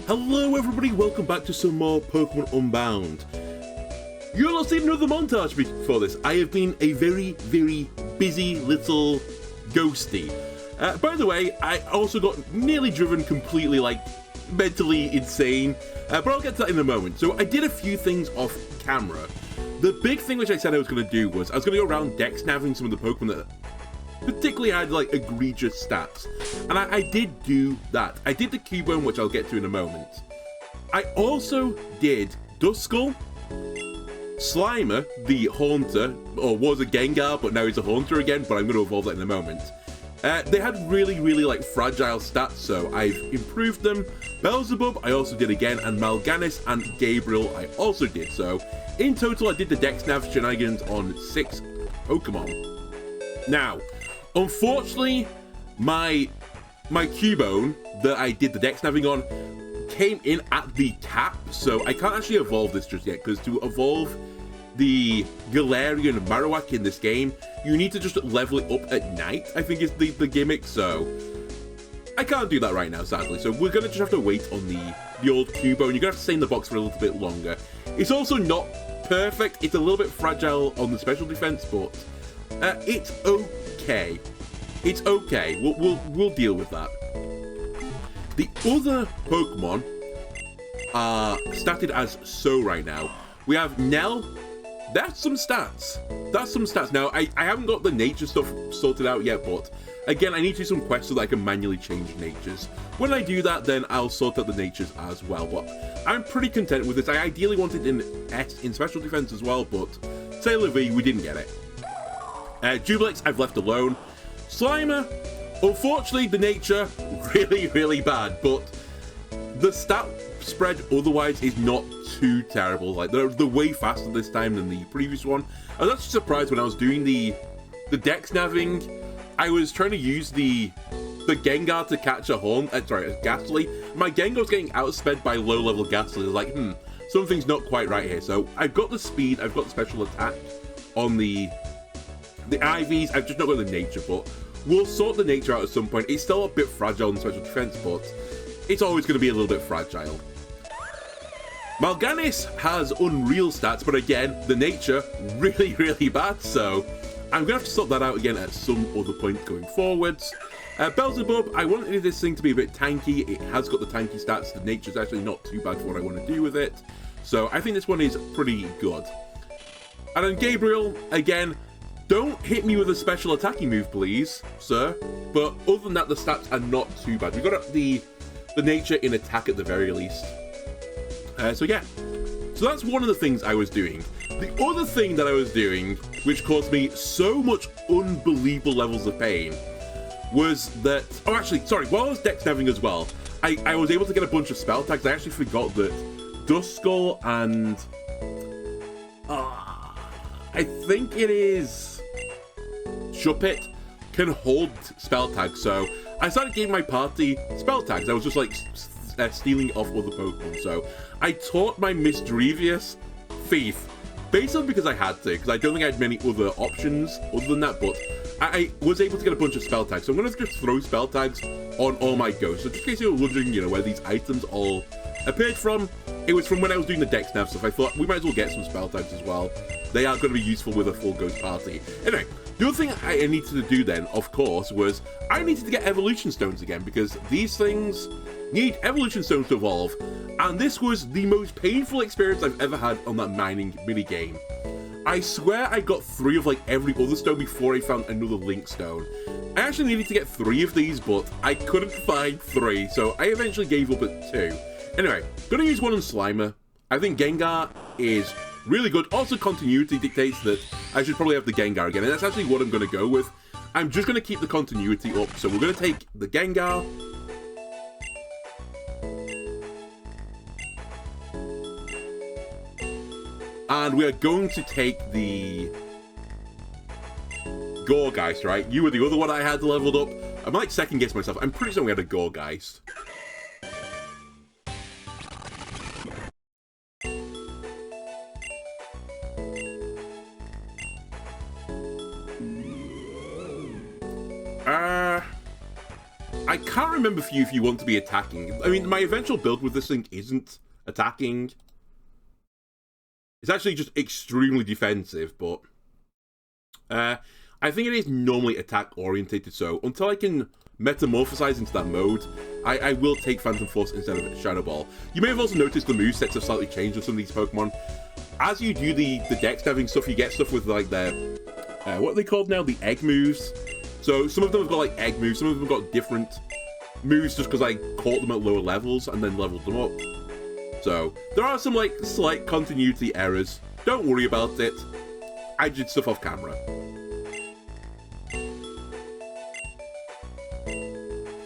Hello everybody, welcome back to some more Pokemon Unbound. You'll not see another montage before this. I have been a very busy little ghosty. By the way, I also got nearly driven completely, mentally insane, but I'll get to that in a moment. So I did a few things off camera. The big thing which I said I was going to do was I was going to go around deck snapping some of the Pokemon that particularly had egregious stats, and I did do that. I did the Cubone, which I'll get to in a moment. I also did Duskull, Slimer, the Haunter, or was a Gengar, but now he's a Haunter again, but I'm going to evolve that in a moment. They had really fragile stats, so I've improved them. Beelzebub, I also did again, and Mal'Ganis and Gabriel, I also did. So, in total, I did the Dex Nav shenanigans on 6 Pokemon. Now, unfortunately, my Cubone that I did the Dex Naving on came in at the cap, so I can't actually evolve this just yet, because to evolve the Galarian Marowak in this game, you need to just level it up at night, I think is the gimmick, so I can't do that right now, sadly. So we're going to just have to wait on the old Cubone. You're going to have to stay in the box for a little bit longer. It's also not perfect. It's a little bit fragile on the special defense, but it's okay. It's okay. We'll deal with that. The other Pokemon are statted as so right now. We have Nell. That's some stats. That's some stats. Now, I haven't got the nature stuff sorted out yet, but again, I need to do some quests so that I can manually change natures. When I do that, then I'll sort out the natures as well. But I'm pretty content with this. I ideally wanted an S in special defense as well, but Sailor V, we didn't get it. Jubilex, I've left alone. Slimer, unfortunately, the nature, really bad, but the stat spread otherwise is not too terrible. They're way faster this time than the previous one. I was actually surprised when I was doing the Dex Naving. I was trying to use the Gengar to catch a Ghastly. My Gengar was getting outsped by low-level Ghastly. I was like, something's not quite right here. So I've got the speed, I've got the special attack on the IVs. I've just not got the nature, but we'll sort the nature out at some point. It's still a bit fragile in special defense, but it's always going to be a little bit fragile. Mal'Ganis has unreal stats, but again, the nature, really bad, so I'm going to have to sort that out again at some other point going forwards. Beelzebub, I wanted this thing to be a bit tanky. It has got the tanky stats. The nature's actually not too bad for what I want to do with it. So I think this one is pretty good. And then Gabriel, again, don't hit me with a special attacking move, please, sir. But other than that, the stats are not too bad. We got the nature in attack at the very least. So yeah, so that's one of the things I was doing. The other thing that I was doing, which caused me so much unbelievable levels of pain, was that, while I was Dex Naving as well, I was able to get a bunch of spell tags. I actually forgot that Duskull and, I think it is Shuppet can hold spell tags, so I started giving my party spell tags. I was just stealing off other Pokemon, so I taught my Misdreavious Thief, basically because I had to, because I don't think I had many other options other than that, but I was able to get a bunch of spell tags, so I'm going to just throw spell tags on all my ghosts. So just in case you're wondering, where these items all appeared from, it was from when I was doing the Dex Nav stuff. I thought we might as well get some spell tags as well. They are going to be useful with a full ghost party. Anyway, the other thing I needed to do then, of course, was I needed to get evolution stones again, because these things need evolution stones to evolve, and this was the most painful experience I've ever had on that mining minigame. I swear I got 3 of every other stone before I found another link stone. I actually needed to get 3 of these, but I couldn't find 3, so I eventually gave up at 2. Anyway, gonna use one on Slimer. I think Gengar is really good. Also, continuity dictates that I should probably have the Gengar again, and that's actually what I'm gonna go with. I'm just gonna keep the continuity up, so we're gonna take the Gengar. And we are going to take the Gourgeist, right? You were the other one I had leveled up. I might second guess myself. I'm pretty sure we had a Gourgeist. I can't remember for you if you want to be attacking. I mean, my eventual build with this thing isn't attacking. It's actually just extremely defensive, but I think it is normally attack-orientated, so until I can metamorphosize into that mode, I will take Phantom Force instead of Shadow Ball. You may have also noticed the movesets have slightly changed with some of these Pokemon. As you do the dex diving stuff, you get stuff with, like, their, what are they called now? The egg moves. So some of them have got, like, egg moves, some of them have got different moves just because I caught them at lower levels and then leveled them up. So there are some, like, slight continuity errors. Don't worry about it. I did stuff off camera.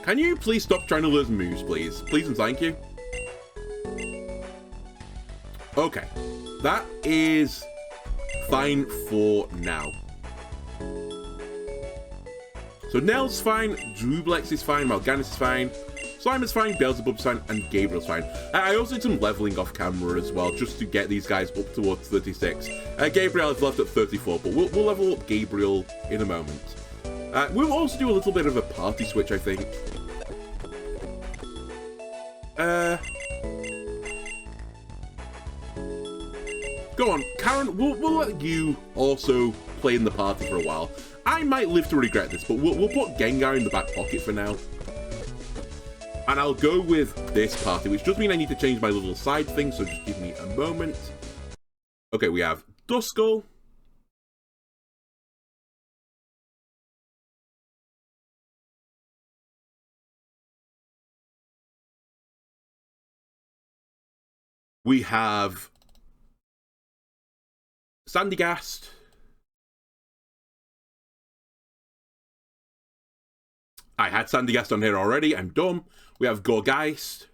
Can you please stop trying to learn moves, please? Please and thank you. Okay. That is fine for now. So Nell's fine, Drublex is fine, Mal'Ganis is fine, Slime is fine, Beelzebub's fine, and Gabriel's fine. I also did some leveling off camera as well, just to get these guys up towards 36. Gabriel is left at 34, but we'll level up Gabriel in a moment. We'll also do a little bit of a party switch, I think. Go on, Karen, we'll let you also play in the party for a while. I might live to regret this, but we'll put Gengar in the back pocket for now. And I'll go with this party, which does mean I need to change my little side thing, so just give me a moment. Okay, we have Duskull. We have Sandygast. I had Sandygast on here already, I'm dumb. We have Gorgeist.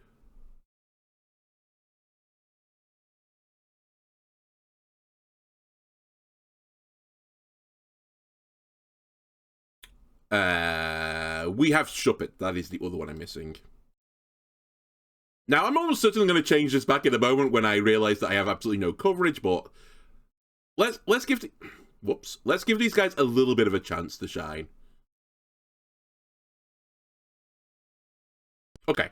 We have Shuppet, that is the other one I'm missing. Now, I'm almost certainly going to change this back in a moment when I realize that I have absolutely no coverage, but let's give these guys a little bit of a chance to shine. Okay.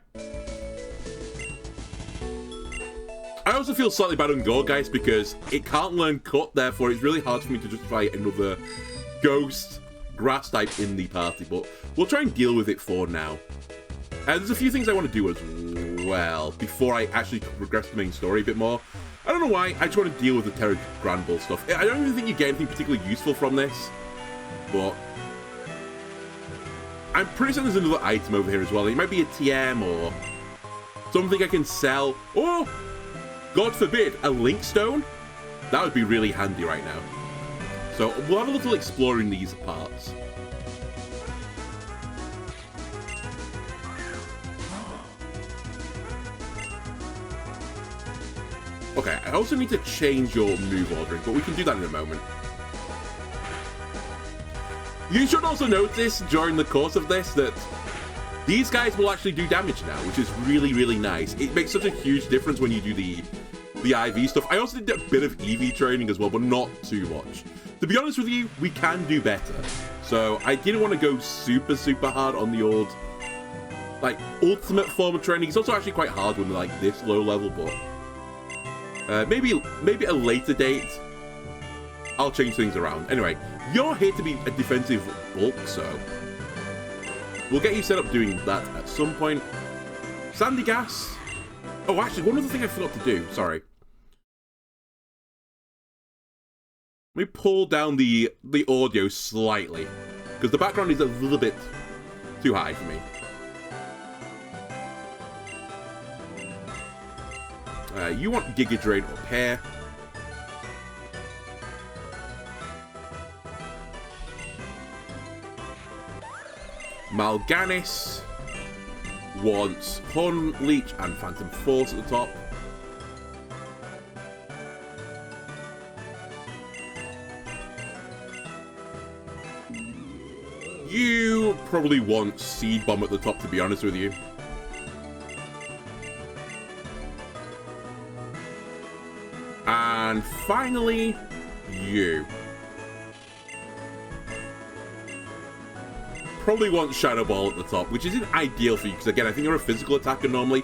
I also feel slightly bad on Gorgeist because it can't learn Cut, therefore it's really hard for me to justify another Ghost Grass type in the party, but we'll try and deal with it for now. There's a few things I want to do as well before I actually progress the main story a bit more. I don't know why, I just want to deal with the Terra Grand Ball stuff. I don't even think you get anything particularly useful from this, but I'm pretty sure there's another item over here as well. It might be a TM or something I can sell, or, God forbid, a Link Stone. That would be really handy right now. So we'll have a little exploring these parts. Okay, I also need to change your move ordering, but we can do that in a moment. You should also notice during the course of this that these guys will actually do damage now, which is really, really nice. It makes such a huge difference when you do the IV stuff. I also did a bit of EV training as well, but not too much. To be honest with you, we can do better. So I didn't want to go super, super hard on the old, like, ultimate form of training. It's also actually quite hard when they're like this low level, but maybe at a later date, I'll change things around. Anyway, you're here to be a defensive bulk, so we'll get you set up doing that at some point. Sandygast. Oh, actually, one other thing I forgot to do. Sorry. Let me pull down the audio slightly, because the background is a little bit too high for me. You want Giga Drain up here. Mal'Ganis wants Horn Leech and Phantom Force at the top. You probably want Seed Bomb at the top, to be honest with you. And finally, you. probably want Shadow Ball at the top, which isn't ideal for you, because again, I think you're a physical attacker normally.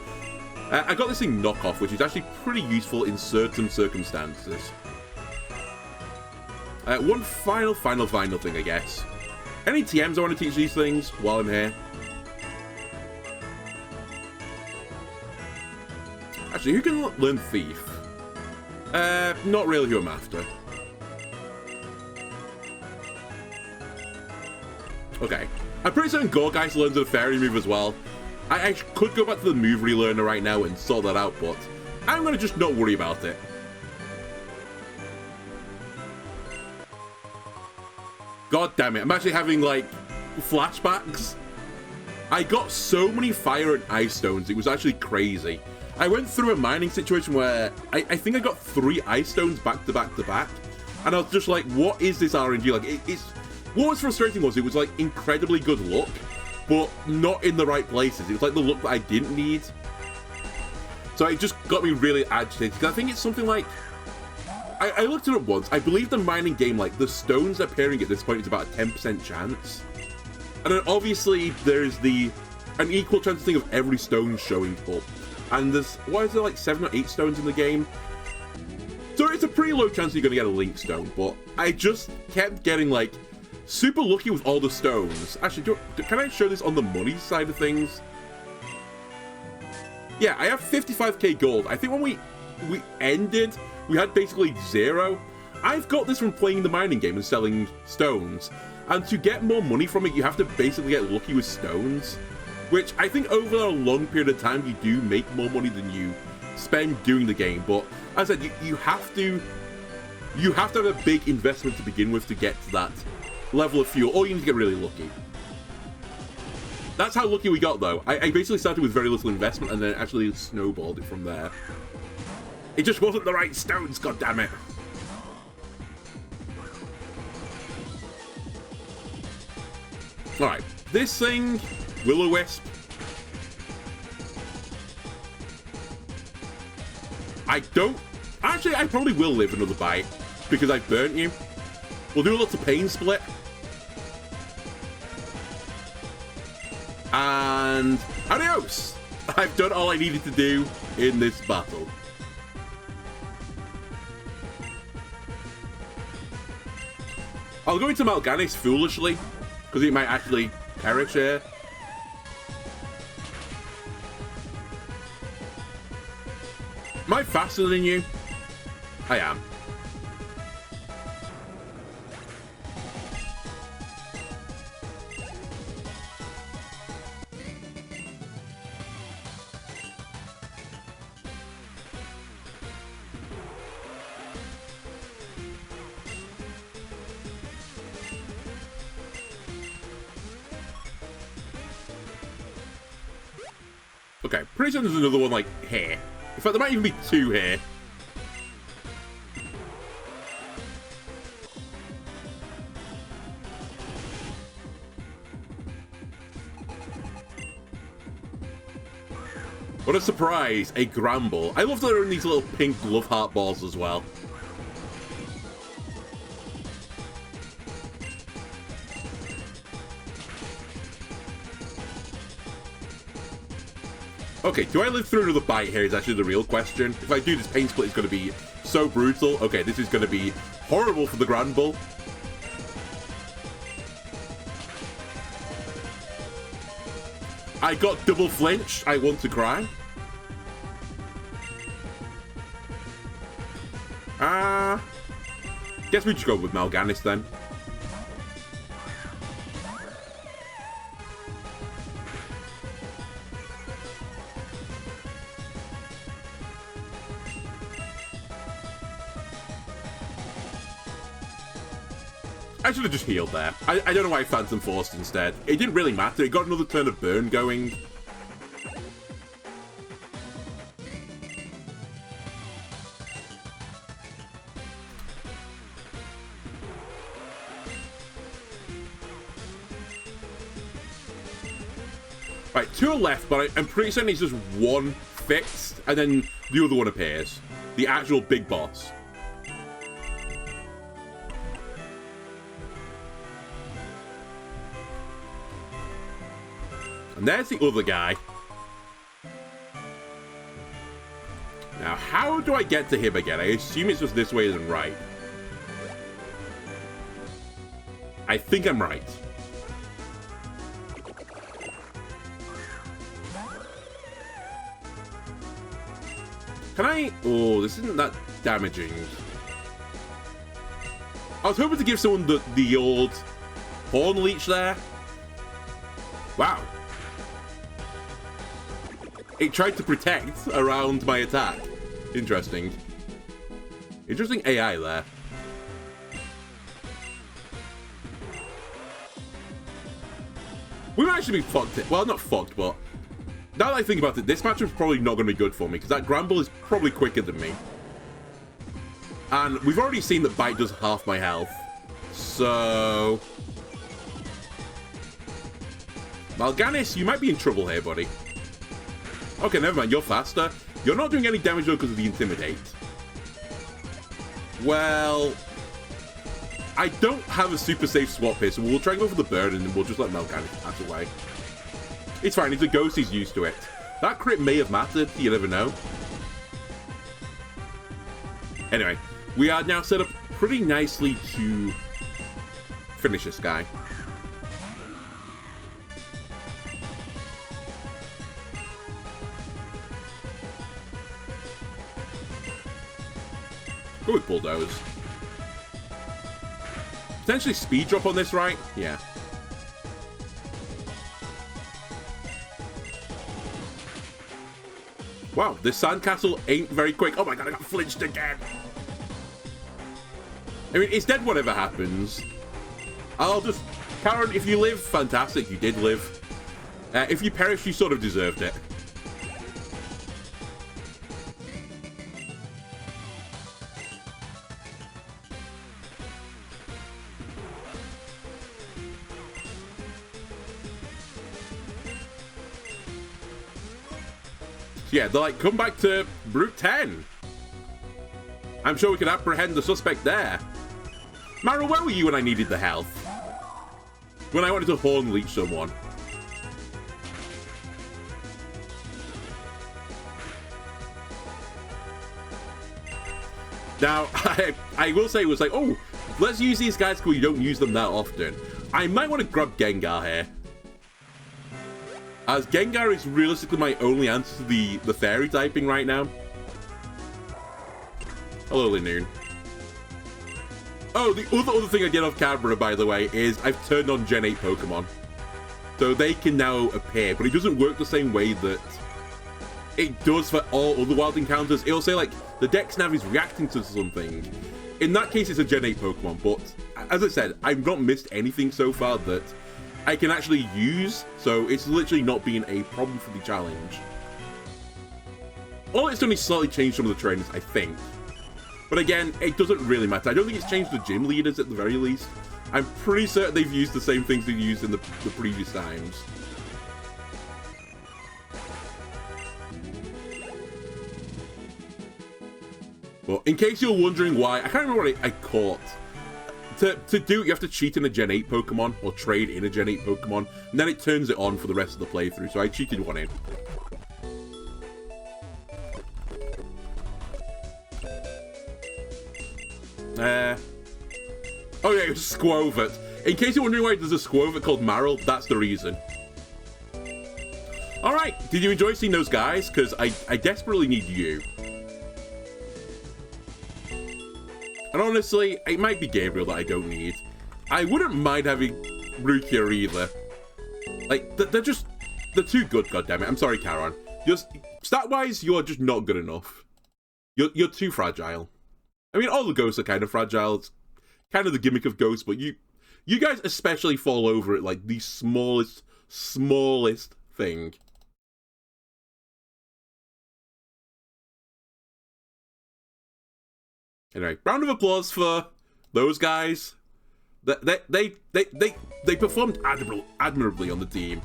I got this thing Knockoff, which is actually pretty useful in certain circumstances. One final thing, I guess. Any TMs I want to teach these things while I'm here? Actually, who can learn Thief? Not really who I'm after. Okay. I'm pretty certain Gorgeist learns a fairy move as well. I could go back to the move relearner right now and sort that out, but I'm going to just not worry about it. God damn it, I'm actually having, like, flashbacks. I got so many fire and ice stones, it was actually crazy. I went through a mining situation where I think I got 3 ice stones back to back to back, and I was just like, what is this RNG? Like, what was frustrating was it was, like, incredibly good luck, but not in the right places. It was like the luck that I didn't need. So it just got me really agitated, because I think it's something like, I looked it up once. I believe the mining game, like, the stones appearing at this point is about a 10% chance. And then obviously there's an equal chance thing of every stone showing up. And there's, what is there, like 7 or 8 stones in the game? So it's a pretty low chance you're going to get a Link Stone, but I just kept getting, like, super lucky with all the stones. Actually, can I show this on the money side of things? Yeah, I have 55k gold. I think when we ended, we had basically 0. I've got this from playing the mining game and selling stones. And to get more money from it, you have to basically get lucky with stones. Which I think over a long period of time, you do make more money than you spend doing the game. But as I said, you have to have a big investment to begin with to get to that level of fuel, or you need to get really lucky. That's how lucky we got, though. I basically started with very little investment and then actually snowballed it from there. It just wasn't the right stones, goddammit. Alright, this thing, Will-O-Wisp. Actually, I probably will live another bite, because I burnt you. We'll do a lot of pain split. And adios! I've done all I needed to do in this battle. I'll go into Mal'Ganis foolishly, because he might actually perish here. Am I faster than you? I am. Okay, pretty sure there's another one, like, here. In fact, there might even be 2 here. What a surprise, a Gramble. I love that there are these little pink love heart balls as well. Okay, do I live through another bite here is actually the real question. If I do, this pain split is going to be so brutal. Okay, this is going to be horrible for the Granbull. I got double flinch. I want to cry. Guess we just go with Mal'Ganis then. I should have just healed there. I don't know why I Phantom Forced instead. It didn't really matter. It got another turn of burn going. Right, 2 are left, but I'm pretty certain it's just 1 fixed, and then the other one appears. The actual big boss. And there's the other guy. Now, how do I get to him again? I assume it's just this way isn't right. I think I'm right. Can I... Oh, this isn't that damaging. I was hoping to give someone the old horn leech there. Wow. It tried to protect around my attack. Interesting. Interesting AI there. We might actually be fucked. Well, not fucked, but now that I think about it, this match is probably not going to be good for me because that Gramble is probably quicker than me. And we've already seen that Bite does half my health. So... Mal'Ganis, you might be in trouble here, buddy. Okay, never mind. You're faster. You're not doing any damage, though, because of the Intimidate. Well... I don't have a super safe swap here, so we'll try and go for the bird, and then we'll just let Mal'Ganis pass away. It's fine. He's a ghost. He's used to it. That crit may have mattered. You never know. Anyway, we are now set up pretty nicely to finish this guy. Go with Bulldoze. Potentially speed drop on this, right? Yeah. Wow, this sandcastle ain't very quick. Oh my god, I got flinched again. I mean, it's dead whatever happens. I'll just... Karen, if you live, fantastic, you did live. If you perish, you sort of deserved it. Yeah, they're like, come back to Route 10. I'm sure we can apprehend the suspect there. Mara, where were you when I needed the health? When I wanted to horn leech someone. Now, I will say it was like, oh, let's use these guys because you don't use them that often. I might want to grab Gengar here. As Gengar is realistically my only answer to the fairy typing right now. Hello, Linoon. Oh, the other thing I did off camera, by the way, is I've turned on Gen 8 Pokemon. So they can now appear, but it doesn't work the same way that it does for all other wild encounters. It'll say, like, the Dex Nav is reacting to something. In that case, it's a Gen 8 Pokemon, but as I said, I've not missed anything so far that I can actually use, so it's literally not been a problem for the challenge. All it's done is slightly change some of the trainers, I think. But again, it doesn't really matter. I don't think it's changed the gym leaders at the very least. I'm pretty certain they've used the same things they've used in the previous times. But in case you're wondering why, I can't remember what I caught. To do it, you have to cheat in a Gen 8 Pokemon, or trade in a Gen 8 Pokemon, and then it turns it on for the rest of the playthrough, so I cheated one in. Oh yeah, it was Squovert. In case you're wondering why there's a Squovert called Marill, that's the reason. Alright, did you enjoy seeing those guys? Because I desperately need you. And honestly, it might be Gabriel that I don't need. I wouldn't mind having Rukia either. Like, they're too good, goddammit. I'm sorry, Karen. Just, stat-wise, you're just not good enough. You're too fragile. I mean, all the ghosts are kind of fragile. It's kind of the gimmick of ghosts, but you guys especially fall over it like the smallest thing. Anyway, round of applause for those guys. They performed admirably on the team.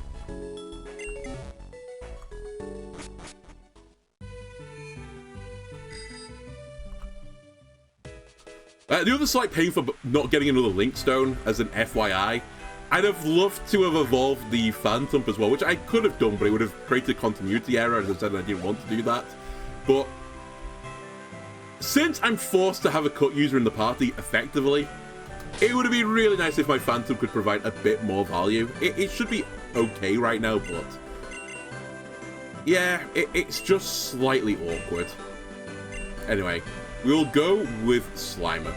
The other slight pain for not getting another Link Stone, as an FYI, I'd have loved to have evolved the Phantom as well, which I could have done, but it would have created a continuity error, as I said, and I didn't want to do that. But since I'm forced to have a cut user in the party effectively, it would have been really nice if my Phantom could provide a bit more value. It should be okay right now, but yeah, it's just slightly awkward. Anyway, we'll go with Slimer.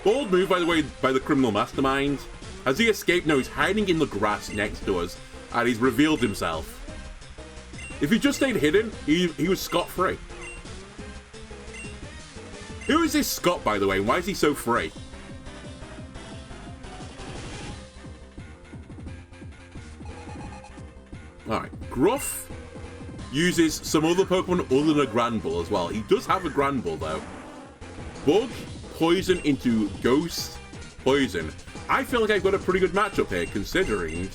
Bold move, by the way, by the criminal mastermind. Has he escaped? No, he's hiding in the grass next to us, and he's revealed himself. If he just stayed hidden, he was scot-free. Who is this Scott, by the way, and why is he so free? Alright, Gruff uses some other Pokemon other than a Grand Bull as well. He does have a Grand Bull, though. Bug, Poison into Ghost, Poison. I feel like I've got a pretty good matchup here, considering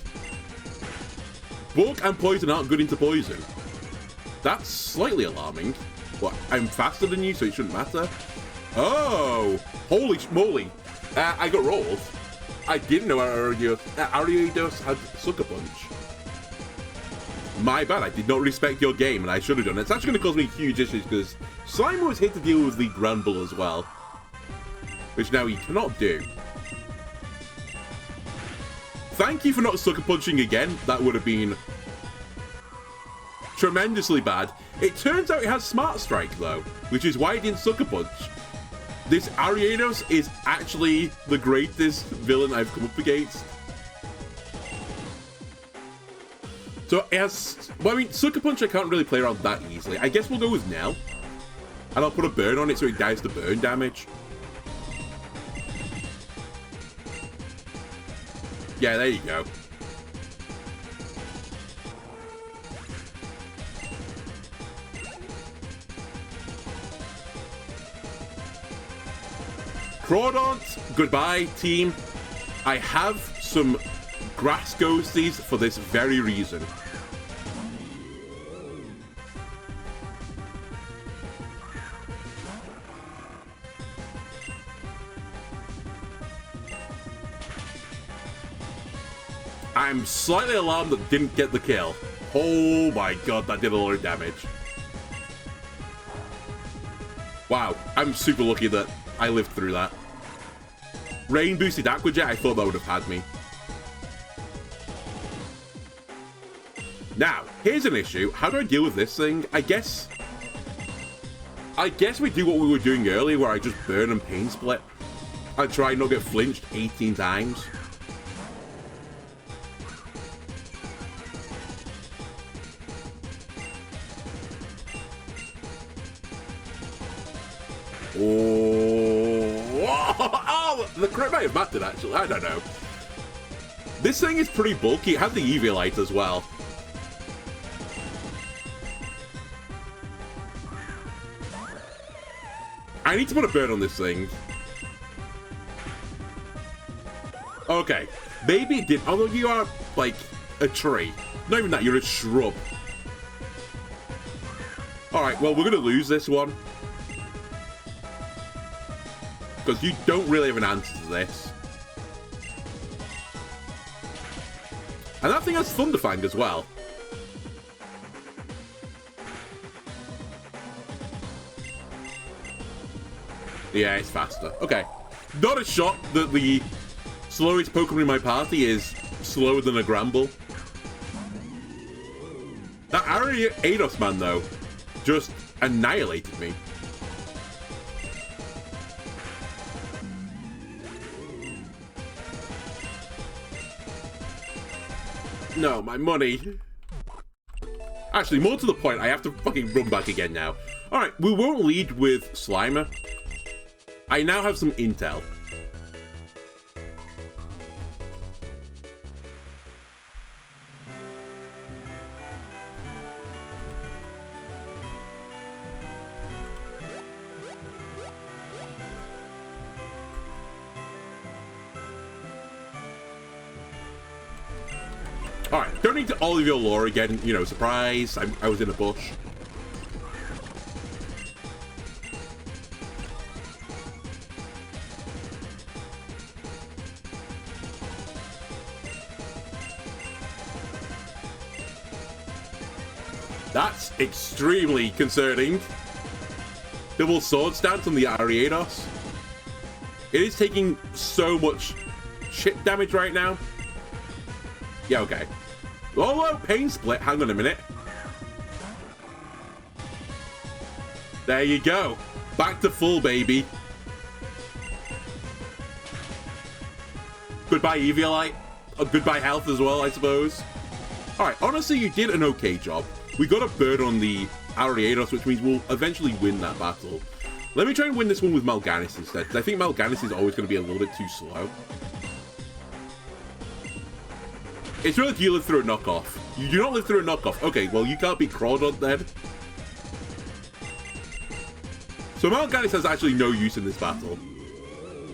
Bug and Poison aren't good into Poison. That's slightly alarming. What, I'm faster than you, so it shouldn't matter? Oh! Holy moly! I got rolled. I didn't know Ariados had Sucker Punch. My bad, I did not respect your game, and I should have done it. It's actually going to cause me huge issues, because Slimer was here to deal with the Grand Bull as well, which now he cannot do. Thank you for not Sucker Punching again. That would have been tremendously bad. It turns out it has Smart Strike, though, which is why it didn't Sucker Punch. This Ariados is actually the greatest villain I've come up against. So it has... Well, I mean, Sucker Punch I can't really play around that easily. I guess we'll go with Nell. And I'll put a burn on it so it dies to burn damage. Yeah, there you go. Crawdaunt, goodbye, team. I have some grass ghosties for this very reason. I'm slightly alarmed that didn't get the kill. Oh my god, that did a lot of damage. Wow, I'm super lucky that I lived through that. Rain boosted Aqua Jet, I thought that would have had me. Now, here's an issue. How do I deal with this thing? I guess we do what we were doing earlier, where I just burn and pain split. I try and not get flinched 18 times. Oh, the crit might have mattered, actually. I don't know. This thing is pretty bulky. It has the Eviolite as well. I need to put a burn on this thing. Okay. Maybe it did. Although you are, like, a tree. Not even that, you're a shrub. Alright, well, we're going to lose this one. Because you don't really have an answer to this. And that thing has Thunderfang as well. Yeah, it's faster. Okay. Not a shot that the slowest Pokemon in my party is slower than a Gramble. That Ariados man, though, just annihilated me. No, my money. Actually, more to the point, I have to fucking run back again now. Alright, we won't lead with Slimer. I now have some intel. Alright, don't need to all of your lore again, you know, surprise, I was in a bush. That's extremely concerning. Double sword stance on the Ariados. It is taking so much chip damage right now. Yeah, okay. Oh, pain split. Hang on a minute. There you go. Back to full, baby. Goodbye, Eviolite. Oh, goodbye, health as well, I suppose. Alright, honestly, you did an okay job. We got a bird on the Ariados, which means we'll eventually win that battle. Let me try and win this one with Mal'Ganis instead, because I think Mal'Ganis is always going to be a little bit too slow. It's really you live through a knockoff. You do not live through a knockoff. Okay, well, you can't beat Crawdon then. So Mal'Ganis has actually no use in this battle.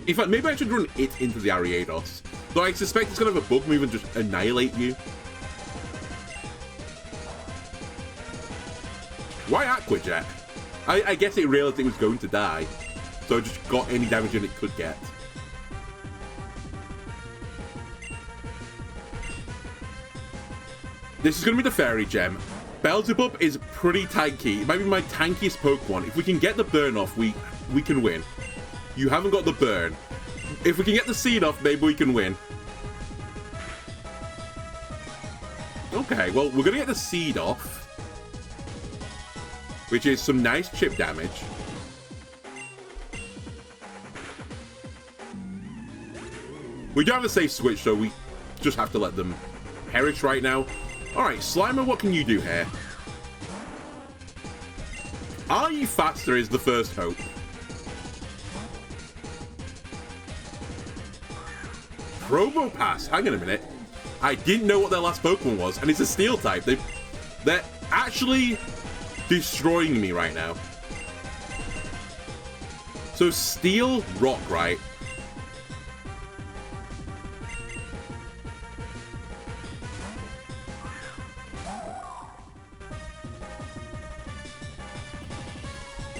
In fact, maybe I should run it into the Ariados. Though I suspect it's going to have a bug move and just annihilate you. Why Aqua Jet? I guess it realized it was going to die. So it just got any damage in it could get. This is going to be the Fairy Gem. Beelzebub is pretty tanky. It might be my tankiest Pokemon. If we can get the burn off, we can win. You haven't got the burn. If we can get the seed off, maybe we can win. Okay, well, we're going to get the seed off. Which is some nice chip damage. We do have a safe switch, so we just have to let them perish right now. Alright, Slimer, what can you do here? Are you faster is the first hope. Probopass, hang on a minute. I didn't know what their last Pokemon was, and it's a Steel type. They're actually destroying me right now. So Steel, Rock, right?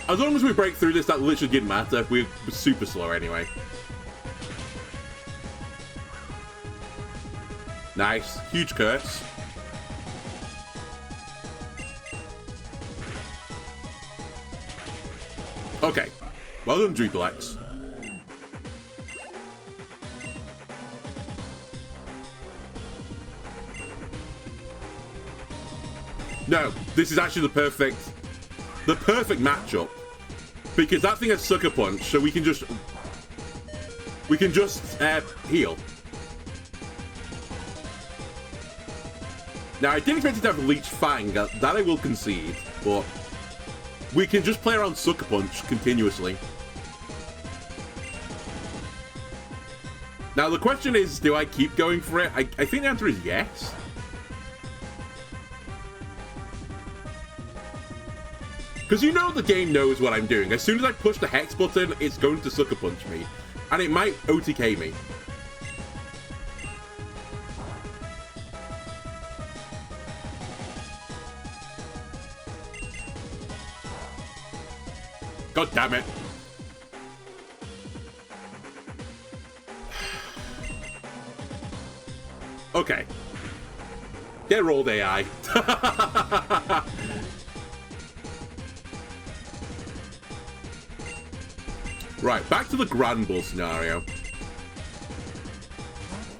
As long as we break through this, that literally didn't matter. We're super slow anyway. Nice. Huge curse. Okay. Well done, Duplex. No, this is actually the perfect matchup. Because that thing has Sucker Punch, so we can just heal. Now, I didn't expect it to have Leech Fang, that I will concede, but we can just play around Sucker Punch continuously. Now, the question is, do I keep going for it? I think the answer is yes. Because you know the game knows what I'm doing. As soon as I push the Hex button, it's going to Sucker Punch me. And it might OTK me. God damn it. Okay. Get rolled, AI. Right, back to the Grand Ball scenario.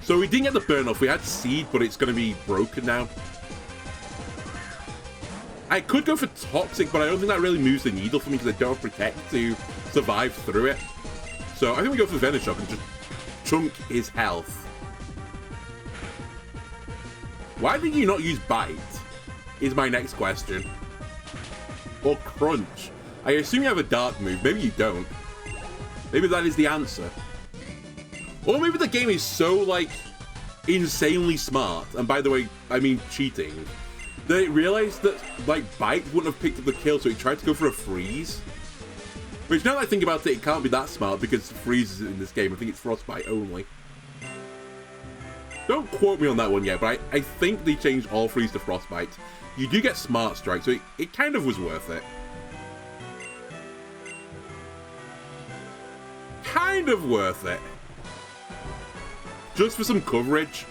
So we didn't get the burn off. We had Seed, but it's going to be broken now. I could go for Toxic, but I don't think that really moves the needle for me because I don't have Protect to survive through it. So I think we go for Venoshock and just chunk his health. Why did you not use Bite? Is my next question. Or Crunch. I assume you have a Dark move. Maybe you don't. Maybe that is the answer. Or maybe the game is so, like, insanely smart, and by the way, I mean cheating, that it realized that, like, Bite wouldn't have picked up the kill, so it tried to go for a Freeze. Which, now that I think about it, it can't be that smart, because Freeze is in this game. I think it's Frostbite only. Don't quote me on that one yet, but I think they changed all Freeze to Frostbite. You do get Smart Strike, so it kind of was worth it. Kind of worth it. Just for some coverage.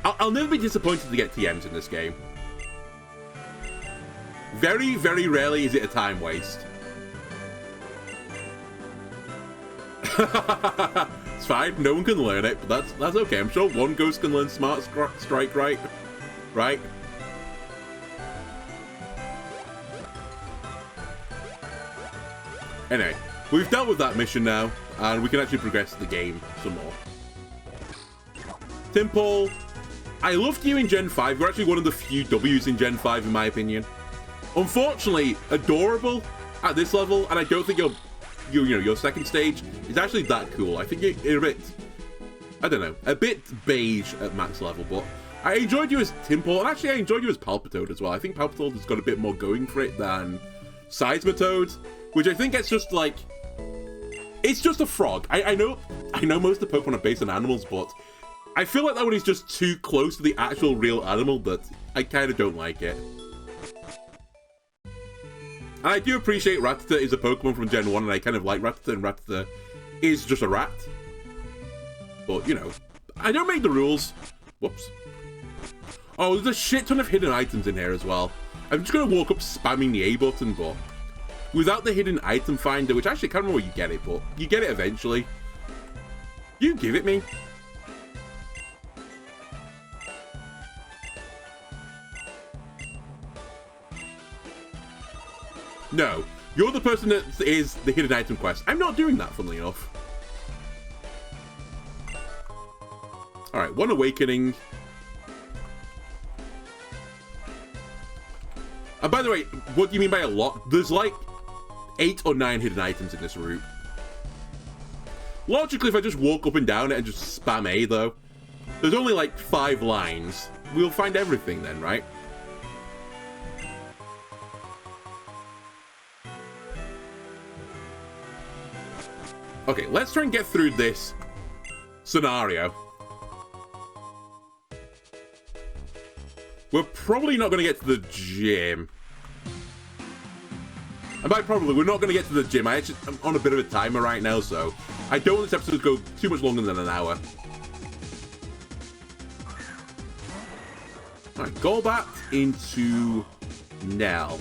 I'll never be disappointed to get TMs in this game. Very, very rarely is it a time waste. It's fine, no one can learn it, but that's okay. I'm sure one ghost can learn Smart Strike, right? Right? Anyway, we've dealt with that mission now, and we can actually progress the game some more. Timple, I loved you in Gen 5. You're actually one of the few W's in Gen 5, in my opinion. Unfortunately, adorable at this level, and I don't think your second stage is actually that cool. I think you're a bit, I don't know, a bit beige at max level, but I enjoyed you as Timple, and actually I enjoyed you as Palpitoad as well. I think Palpitoad has got a bit more going for it than Seismitoad, which I think it's just like, it's just a frog. I know most of the Pokemon are based on animals, but I feel like that one is just too close to the actual real animal that I kind of don't like it. And I do appreciate Rattata is a Pokemon from Gen 1, and I kind of like Rattata, and Rattata is just a rat. But, you know, I don't make the rules. Whoops. Oh, there's a shit ton of hidden items in here as well. I'm just going to walk up spamming the A button, but without the hidden item finder, which actually I can't remember where you get it, but you get it eventually. You give it me. No, you're the person that is the hidden item quest. I'm not doing that, funnily enough. Alright, one awakening. And by the way, what do you mean by a lot? There's like 8 or 9 hidden items in this route. Logically, if I just walk up and down it and just spam A, though, there's only like 5 lines. We'll find everything then, right? Okay, let's try and get through this scenario. We're probably not going to get to the gym. And by probably, we're not going to get to the gym. I'm on a bit of a timer right now, so I don't want this episode to go too much longer than an hour. Alright, Golbat into Nell.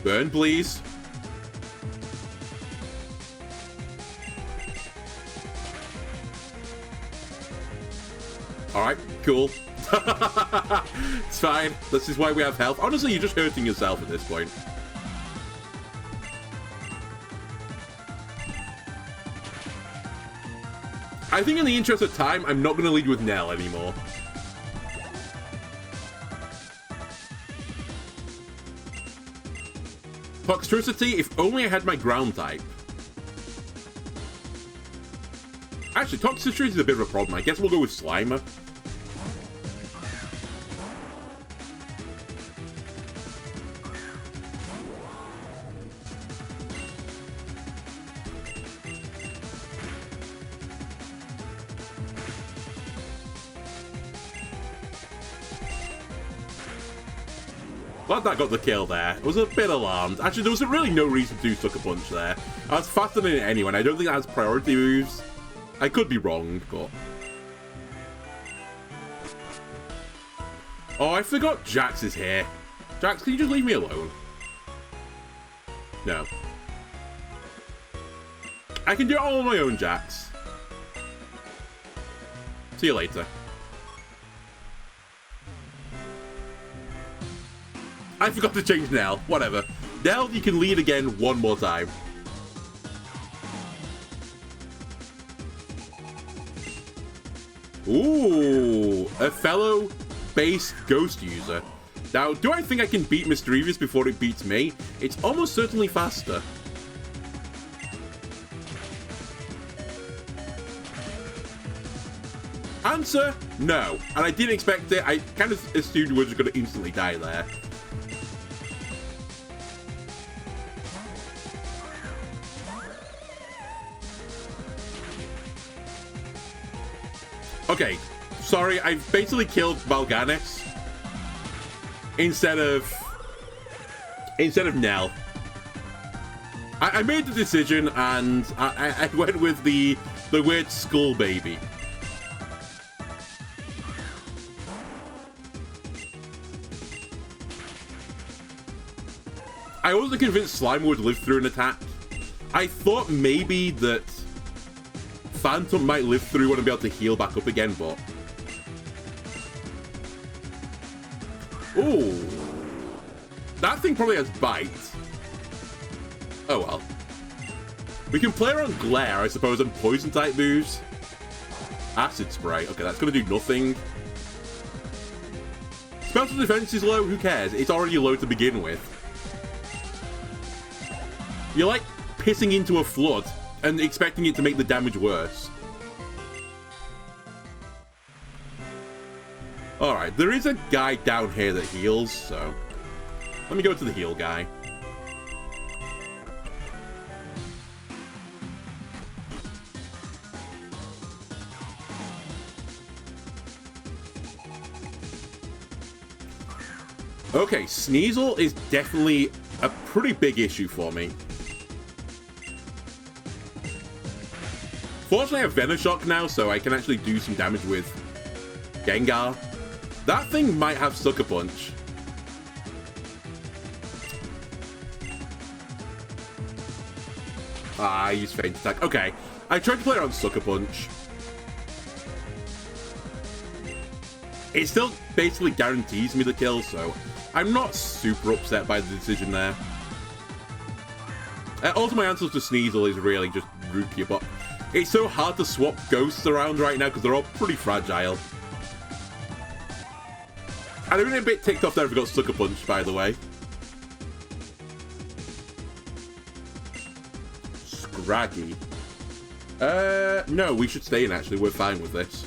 Burn, please. Alright, cool. It's fine. This is why we have health. Honestly, you're just hurting yourself at this point. I think in the interest of time, I'm not going to lead with Nell anymore. Toxtricity, if only I had my ground type. Actually, Toxtricity is a bit of a problem. I guess we'll go with Slimer. Glad that got the kill there. I was a bit alarmed. Actually, there was really no reason to do Sucker Punch there. I was faster than it anyway, and I don't think that has priority moves. I could be wrong, but... Oh, I forgot Jax is here. Jax, can you just leave me alone? No. I can do it all on my own, Jax. See you later. I forgot to change Nell. Whatever. Nell, you can lead again one more time. Ooh, a fellow base ghost user. Now, do I think I can beat Mischievous before it beats me? It's almost certainly faster. Answer, no. And I didn't expect it. I kind of assumed we were just going to instantly die there. Okay, sorry, I basically killed Mal'Ganis instead of Nell. I made the decision, and I went with the weird skull baby. I wasn't convinced Slimer would live through an attack. I thought maybe that Phantom might live through one and be able to heal back up again, but... Ooh. That thing probably has bite. Oh well. We can play around Glare, I suppose, and Poison-type moves. Acid Spray. Okay, that's going to do nothing. Special defense is low, who cares? It's already low to begin with. You're like pissing into a flood and expecting it to make the damage worse. Alright, there is a guy down here that heals, so... Let me go to the heal guy. Okay, Sneasel is definitely a pretty big issue for me. Fortunately, I have Venoshock now, so I can actually do some damage with Gengar. That thing might have Sucker Punch. I use Feint Attack. Okay, I tried to play around Sucker Punch. It still basically guarantees me the kill, so I'm not super upset by the decision there. Also, my answer to Sneasel is really just Rukia, but it's so hard to swap ghosts around right now because they're all pretty fragile. And I'm a bit ticked off there if I got Sucker Punch, by the way. Scraggy. No, we should stay in, actually. We're fine with this.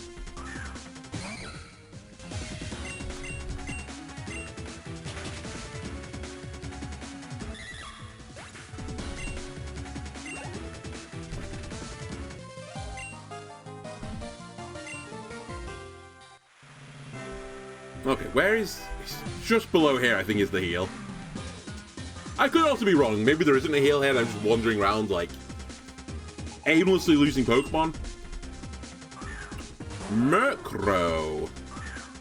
Okay, where is... Just below here, I think, is the heal. I could also be wrong. Maybe there isn't a heal here and I'm just wandering around, like, aimlessly losing Pokemon. Murkrow.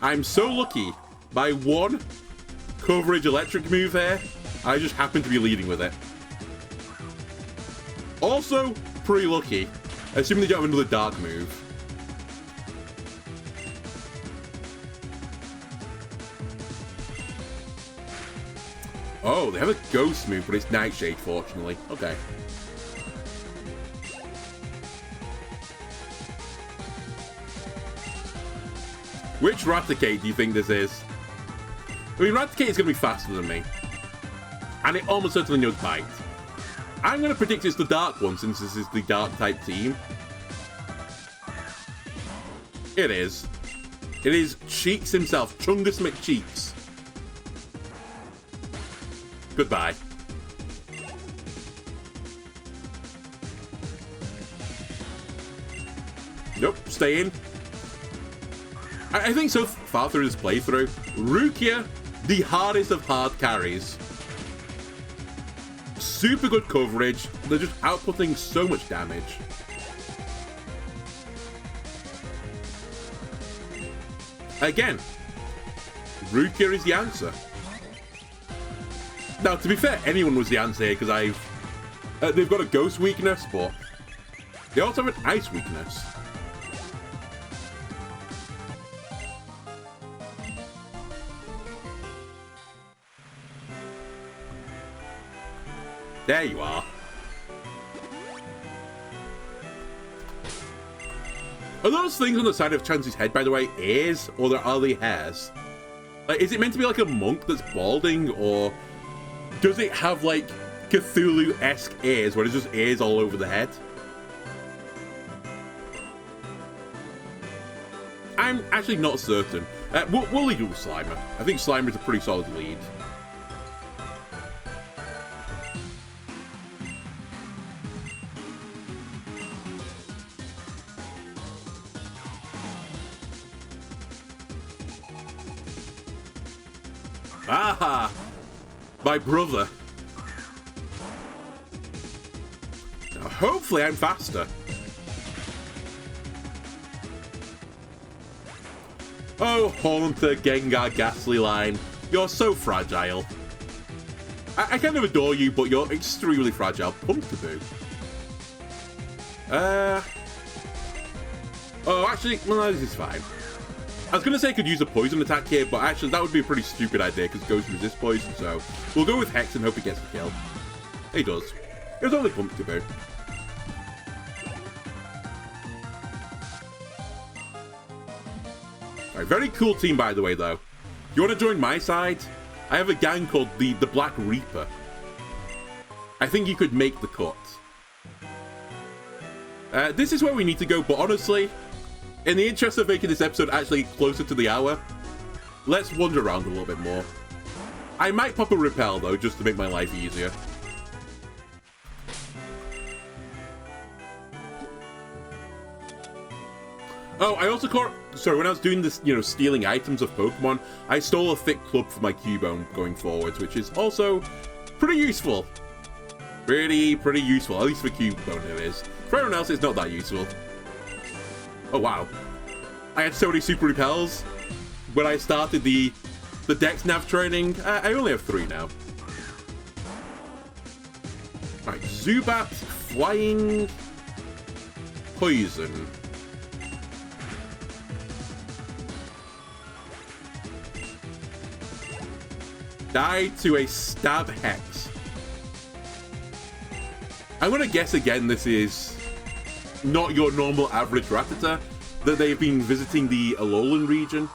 I'm so lucky. By one coverage electric move here, I just happen to be leading with it. Also, pretty lucky. Assuming they don't have another dark move. Oh, they have a ghost move, but it's Nightshade, fortunately. Okay. Which Raticate do you think this is? I mean, Raticate is going to be faster than me. And it almost certainly knows Bite. I'm going to predict it's the Dark one, since this is the Dark-type team. It is. It is Cheeks himself, Chungus McCheeks. Goodbye. Nope, stay in. I think so far through this playthrough, Rukia, the hardest of hard carries. Super good coverage, they're just outputting so much damage. Again, Rukia is the answer. Now, to be fair, anyone was the answer here, because they've got a ghost weakness, but they also have an ice weakness. There you are. Are those things on the side of Chance's head, by the way, ears, or are they hairs? Like, is it meant to be like a monk that's balding, or does it have, like, Cthulhu-esque ears, where it's just ears all over the head? I'm actually not certain. We'll lead with Slimer. I think Slimer is a pretty solid lead. Aha! My brother. Hopefully I'm faster. Oh, Haunter, Gengar, Ghastly line. You're so fragile. I kind of adore you, but you're extremely fragile. Pumpkaboo. Oh, actually, well, this is fine. I was going to say I could use a poison attack here, but actually that would be a pretty stupid idea because Ghost resists poison, so we'll go with Hex and hope he gets the kill. He does. It was only Pumpkaboo. Alright, very cool team, by the way, though. You want to join my side? I have a gang called the Black Reaper. I think you could make the cut. This is where we need to go, but honestly, in the interest of making this episode actually closer to the hour, let's wander around a little bit more. I might pop a Repel, though, just to make my life easier. Oh, I also caught... Sorry, when I was doing this, stealing items of Pokemon, I stole a thick club for my Cubone going forwards, which is also pretty useful. Pretty useful. At least for Cubone it is. For everyone else, it's not that useful. Oh, wow. I had so many Super Repels. When I started the Dex Nav training, I only have 3 now. Alright, Zubat, Flying, Poison. Die to a Stab Hex. I'm gonna guess again this is not your normal average Rattata, that they've been visiting the Alolan region.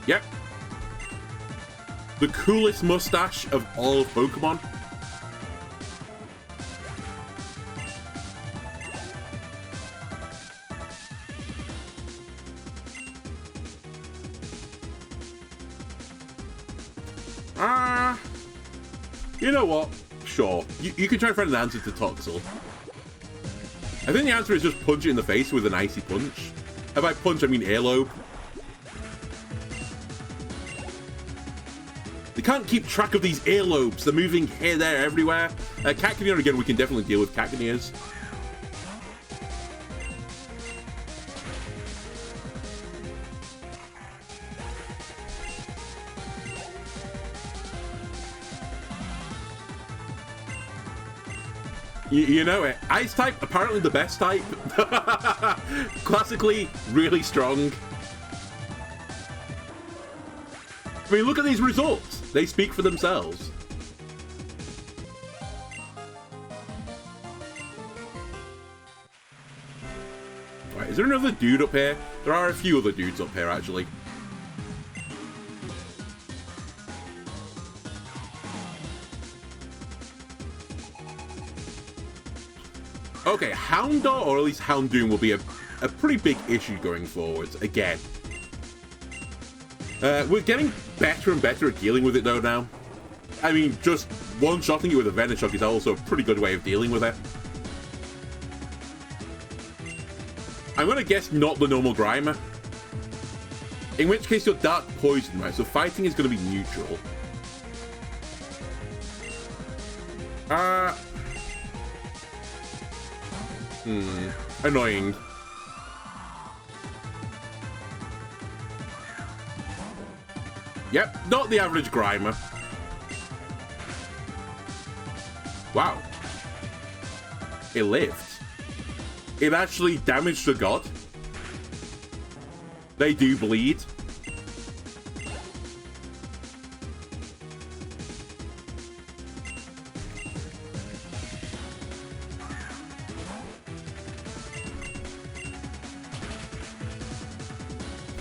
Yep. The coolest mustache of all of Pokemon. You know what? Sure. You can try and find an answer to Toxel. I think the answer is just punch it in the face with an icy punch. And by punch, I mean earlobe. They can't keep track of these earlobes. They're moving here, there, everywhere. Cacnea, again, we can definitely deal with Cacneas. You know it. Ice type, apparently the best type. Classically, really strong. I mean, look at these results. They speak for themselves. Right, is there another dude up here? There are a few other dudes up here, actually. Okay, Houndour, or at least Houndoom, will be a pretty big issue going forwards, again. We're getting better and better at dealing with it, though, now. I mean, just one-shotting it with a Venoshock is also a pretty good way of dealing with it. I'm gonna guess not the normal Grimer. In which case, you're Dark Poison, right? So fighting is gonna be neutral. Annoying. Yep, not the average Grimer. Wow. It lived. It actually damaged the god. They do bleed.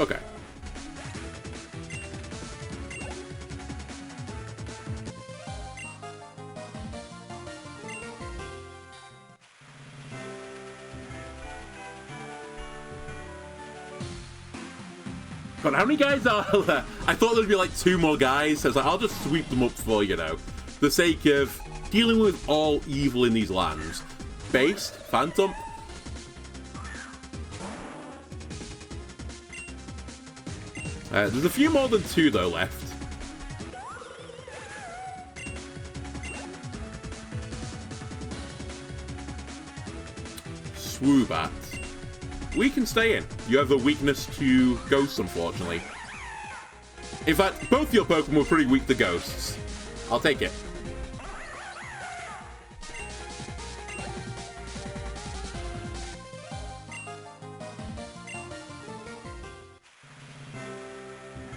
Okay. God, how many guys are there? I thought there'd be like 2 more guys. I was like, I'll just sweep them up for, for the sake of dealing with all evil in these lands. Based, Phantom. There's a few more than 2 though left. Swoobat. We can stay in. You have a weakness to ghosts, unfortunately. In fact, both your Pokemon were pretty weak to ghosts. I'll take it.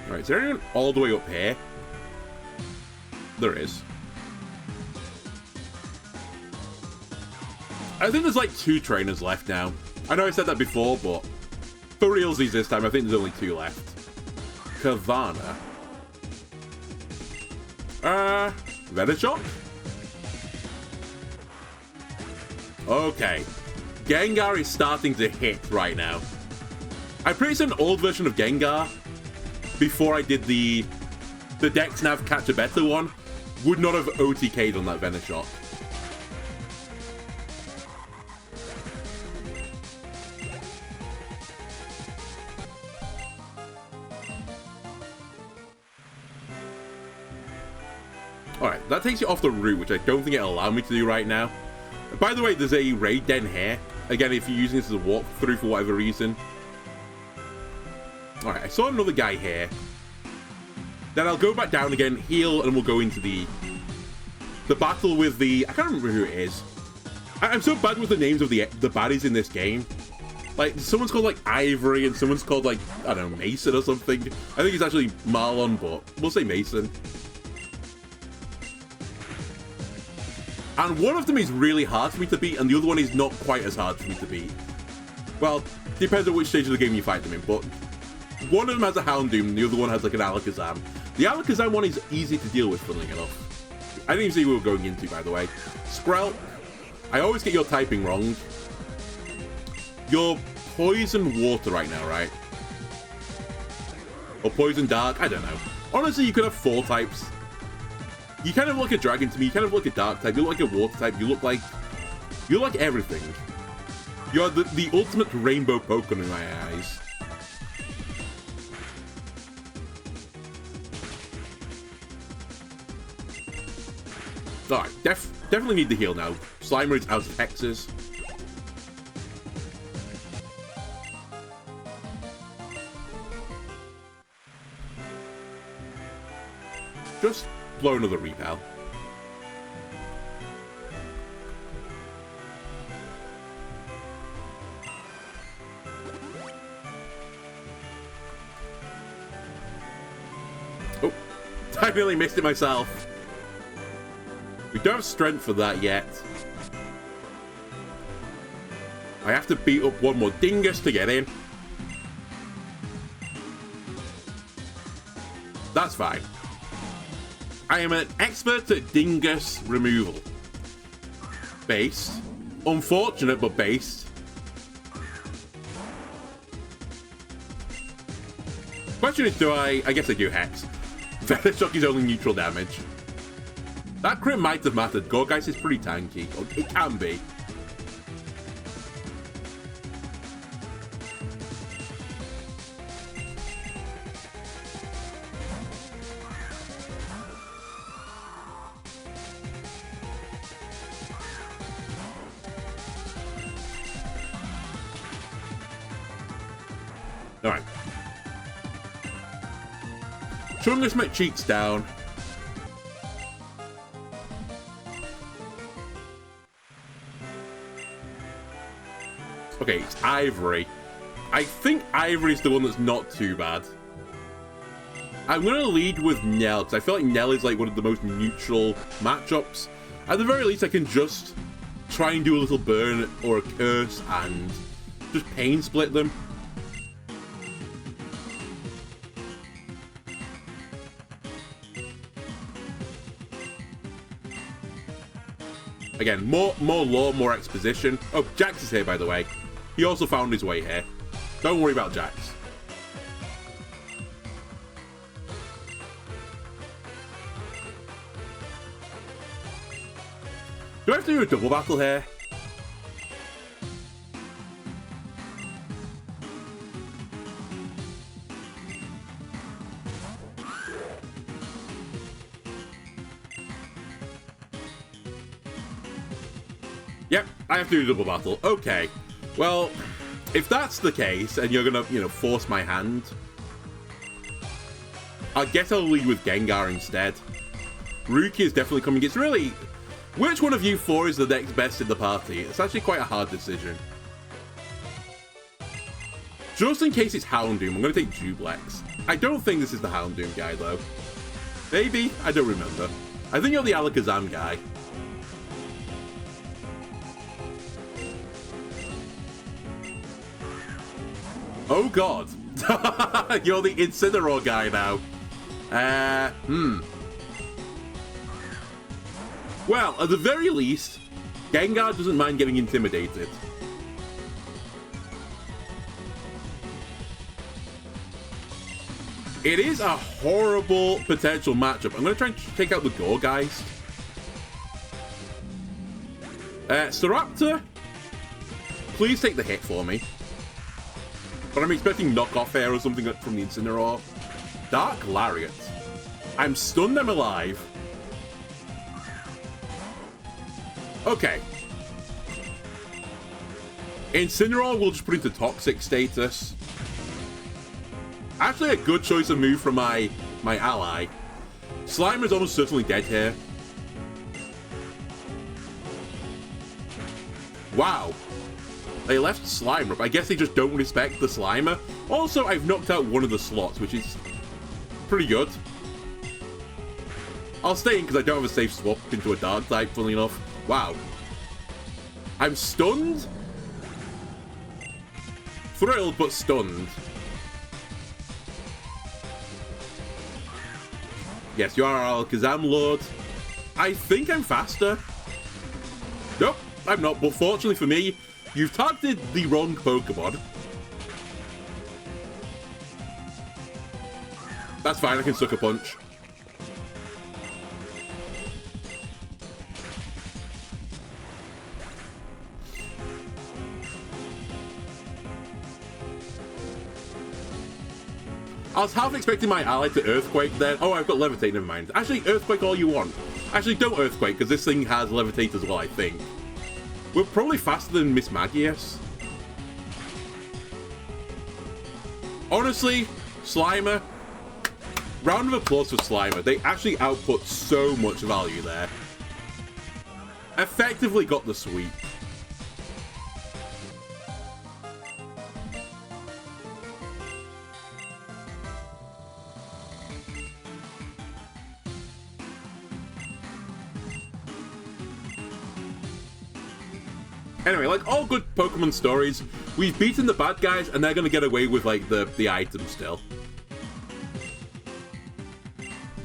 Alright, is there anyone all the way up here? There is. I think there's like 2 trainers left now. I know I said that before, but for realsies this time, I think there's only 2 left. Kavana. Venoshock? Okay. Gengar is starting to hit right now. I produced an old version of Gengar before I did the Dex Nav Catch a Better one. Would not have OTK'd on that Venoshock. Alright, that takes you off the route, which I don't think it'll allow me to do right now. By the way, there's a raid den here. Again, if you're using this as a walkthrough for whatever reason. Alright, I saw another guy here. Then I'll go back down again, heal, and we'll go into the battle with the... I can't remember who it is. I'm so bad with the names of the baddies in this game. Like, someone's called, like, Ivory, and someone's called, like, I don't know, Mason or something. I think it's actually Marlon, but we'll say Mason. And one of them is really hard for me to beat, and the other one is not quite as hard for me to beat. Well, depends on which stage of the game you fight them in, but one of them has a Houndoom, and the other one has, like, an Alakazam. The Alakazam one is easy to deal with, funnily enough. I didn't even see what we were going into, by the way. Sprout, I always get your typing wrong. You're Poison Water right now, right? Or Poison Dark, I don't know. Honestly, you could have 4 types. You kind of look like a dragon to me, you kind of look like a dark type, you look like a water type, you look like everything. You're the ultimate rainbow Pokemon in my eyes. Alright, definitely need to heal now. Slimer is out of hexes. Just blow another repel. Oh, I nearly missed it myself. We don't have strength for that yet. I have to beat up one more dingus to get in. That's fine. I am an expert at dingus removal. Based. Unfortunate, but based. Question is, do I guess I do Hex. Venoshock is only neutral damage. That crit might have mattered. Gorgeist is pretty tanky. It can be. Alright. Chungus my cheeks down. Okay, it's Ivory. I think Ivory's the one that's not too bad. I'm going to lead with Nell, because I feel like Nell is like one of the most neutral matchups. At the very least, I can just try and do a little burn or a curse and just pain split them. Again, more lore, more exposition. Oh, Jax is here, by the way. He also found his way here. Don't worry about Jax. Do I have to do a double battle here? Yep, I have to do a double battle. Okay. Well, if that's the case, and you're gonna, you know, force my hand, I guess I'll lead with Gengar instead. Ruki is definitely coming. It's really... Which one of you four is the next best in the party? It's actually quite a hard decision. Just in case it's Houndoom, I'm going to take Duplex. I don't think this is the Houndoom guy, though. Maybe? I don't remember. I think you're the Alakazam guy. Oh, God. You're the Incineroar guy now. Well, at the very least, Gengar doesn't mind getting intimidated. It is a horrible potential matchup. I'm going to try and take out the Gourgeist. Staraptor, please take the hit for me. But I'm expecting knockoff air or something from the Incineroar. Dark Lariat. I'm stunned I'm alive. Okay. Incineroar will just put into Toxic status. Actually, a good choice of move from my ally. Slimer's almost certainly dead here. Wow. They left Slimer up. I guess they just don't respect the Slimer. Also, I've knocked out one of the slots, which is pretty good. I'll stay in because I don't have a safe swap into a Dark type, funnily enough. Wow. I'm stunned? Thrilled, but stunned. Yes, you are our Alakazam Lord. I think I'm faster. Nope, I'm not. But fortunately for me, you've targeted the wrong Pokemon. That's fine, I can Sucker Punch. I was half expecting my ally to Earthquake then. Oh, I've got Levitate, never mind. Actually, Earthquake all you want. Actually, don't Earthquake, because this thing has Levitate as well, I think. We're probably faster than Miss Magius. Honestly, Slimer. Round of applause for Slimer. They actually output so much value there. Effectively got the sweep. Anyway, like all good Pokemon stories, we've beaten the bad guys and they're gonna get away with like the items still.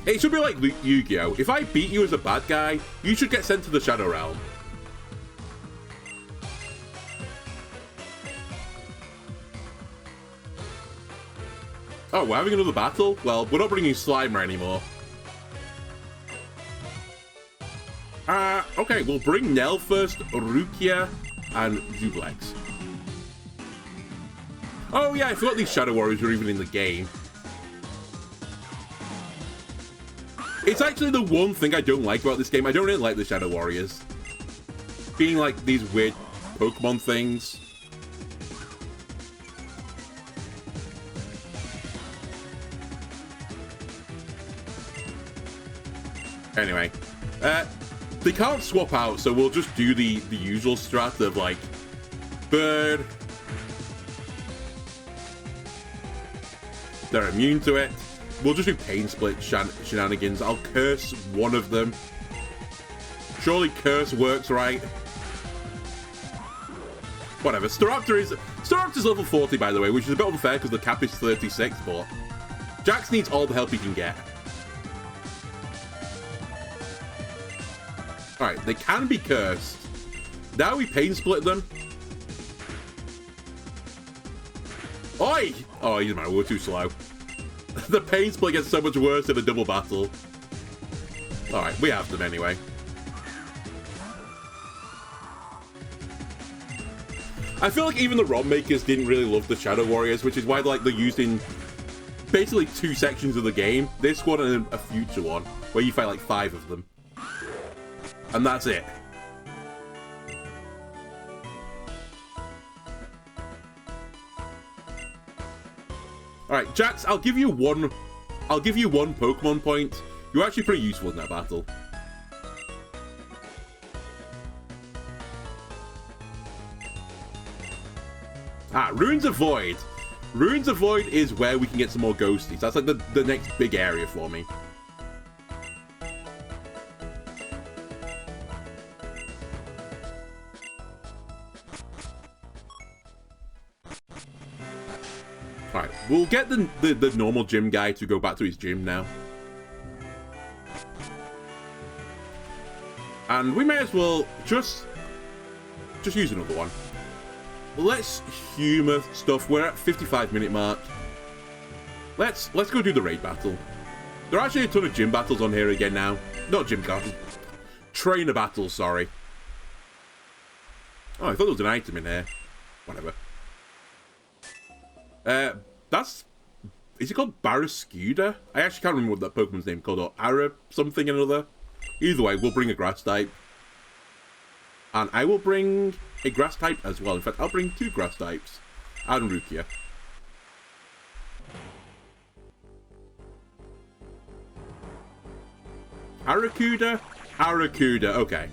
It should be like Yu-Gi-Oh! If I beat you as a bad guy, you should get sent to the Shadow Realm. Oh, we're having another battle? Well, we're not bringing Slimer anymore. Okay, we'll bring Nell first, Rukia, and Duplex. Oh yeah, I forgot these Shadow Warriors were even in the game. It's actually the one thing I don't like about this game. I don't really like the Shadow Warriors. Being like these weird Pokemon things. Anyway, they can't swap out, so we'll just do the usual strat of like Bird. They're immune to it. We'll just do Pain Split shenanigans. I'll curse one of them. Surely curse works, right? Whatever. Staraptor's level 40, by the way, which is a bit unfair because the cap is 36, but Jax needs all the help he can get. Alright, they can be cursed. Now we Pain Split them. Oi! Oh, you know, we're too slow. The Pain Split gets so much worse in a double battle. Alright, we have them anyway. I feel like even the ROM makers didn't really love the Shadow Warriors, which is why like they're used in basically 2 sections of the game. This one and a future one, where you fight like 5 of them. And that's it. Alright, Jax, I'll give you one Pokemon point. You're actually pretty useful in that battle. Ruins of Void. Ruins of Void is where we can get some more ghosties. That's like the next big area for me. Alright, we'll get the normal gym guy to go back to his gym now. And we may as well just use another one. Let's humor stuff. We're at 55-minute mark. Let's go do the raid battle. There are actually a ton of gym battles on here again now. Not gym battles. Trainer battles, sorry. Oh, I thought there was an item in here. Whatever. Is it called Barrascuda? I actually can't remember what that Pokemon's name is called, or Ara something another. Either way, we'll bring a grass type. And I will bring a grass type as well. In fact, I'll bring 2 grass types. And Rukia. Aracuda? Aracuda, okay.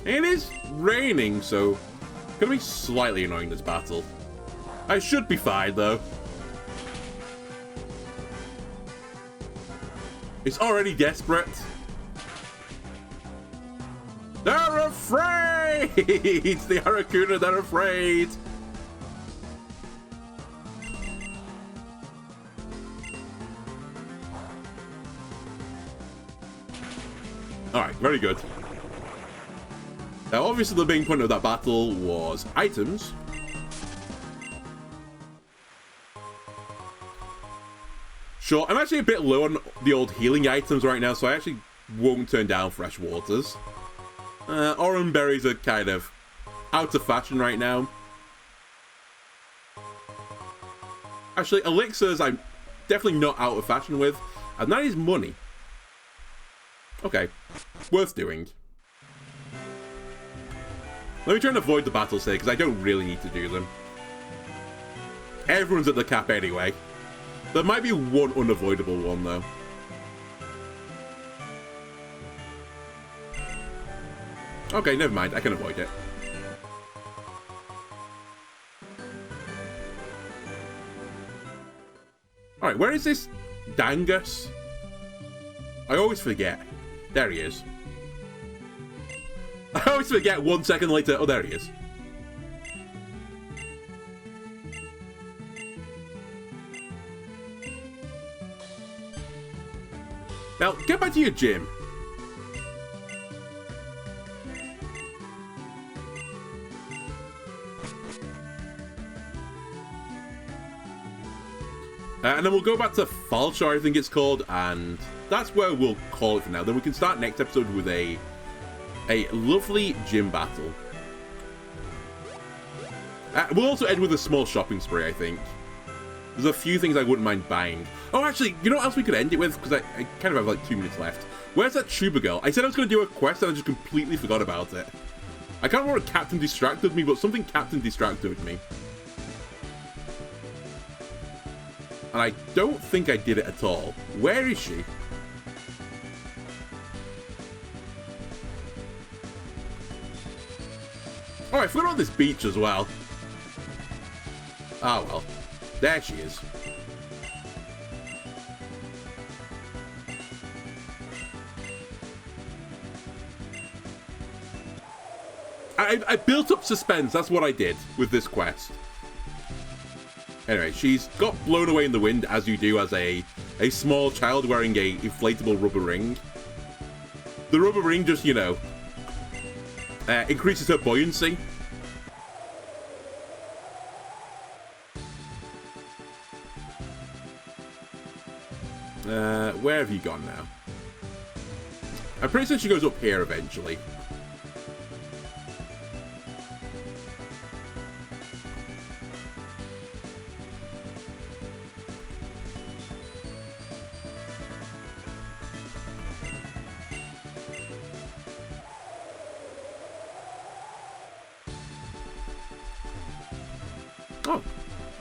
It is raining, so it's gonna be slightly annoying, this battle. I should be fine, though. It's already desperate. They're afraid! It's the Aracuna, they're afraid. Alright, very good. Now, obviously, the main point of that battle was items. Sure, I'm actually a bit low on the old healing items right now, so I actually won't turn down fresh waters. Orange berries are kind of out of fashion right now. Actually, elixirs I'm definitely not out of fashion with, and that is money. Okay, worth doing. Let me try and avoid the battles here, because I don't really need to do them. Everyone's at the cap anyway. There might be one unavoidable one, though. Okay, never mind. I can avoid it. Alright, where is this Dangus? I always forget. There he is. I always forget 1 second later. Oh, there he is. Now, get back to your gym. And then we'll go back to Falchar, I think it's called, and that's where we'll call it for now. Then we can start next episode with a lovely gym battle. We'll also end with a small shopping spree, I think. There's a few things I wouldn't mind buying. Oh, actually, you know what else we could end it with? Because I kind of have like 2 minutes left. Where's that Tuba girl? I said I was going to do a quest and I just completely forgot about it. I can't remember what Captain distracted me, but something Captain distracted me. And I don't think I did it at all. Where is she? Oh, I forgot about this beach as well. Ah, well. There she is. I built up suspense. That's what I did with this quest. Anyway, she's got blown away in the wind, as you do as a small child wearing a inflatable rubber ring. The rubber ring just, you know, increases her buoyancy. Where have you gone now? I'm pretty sure she goes up here eventually. Oh,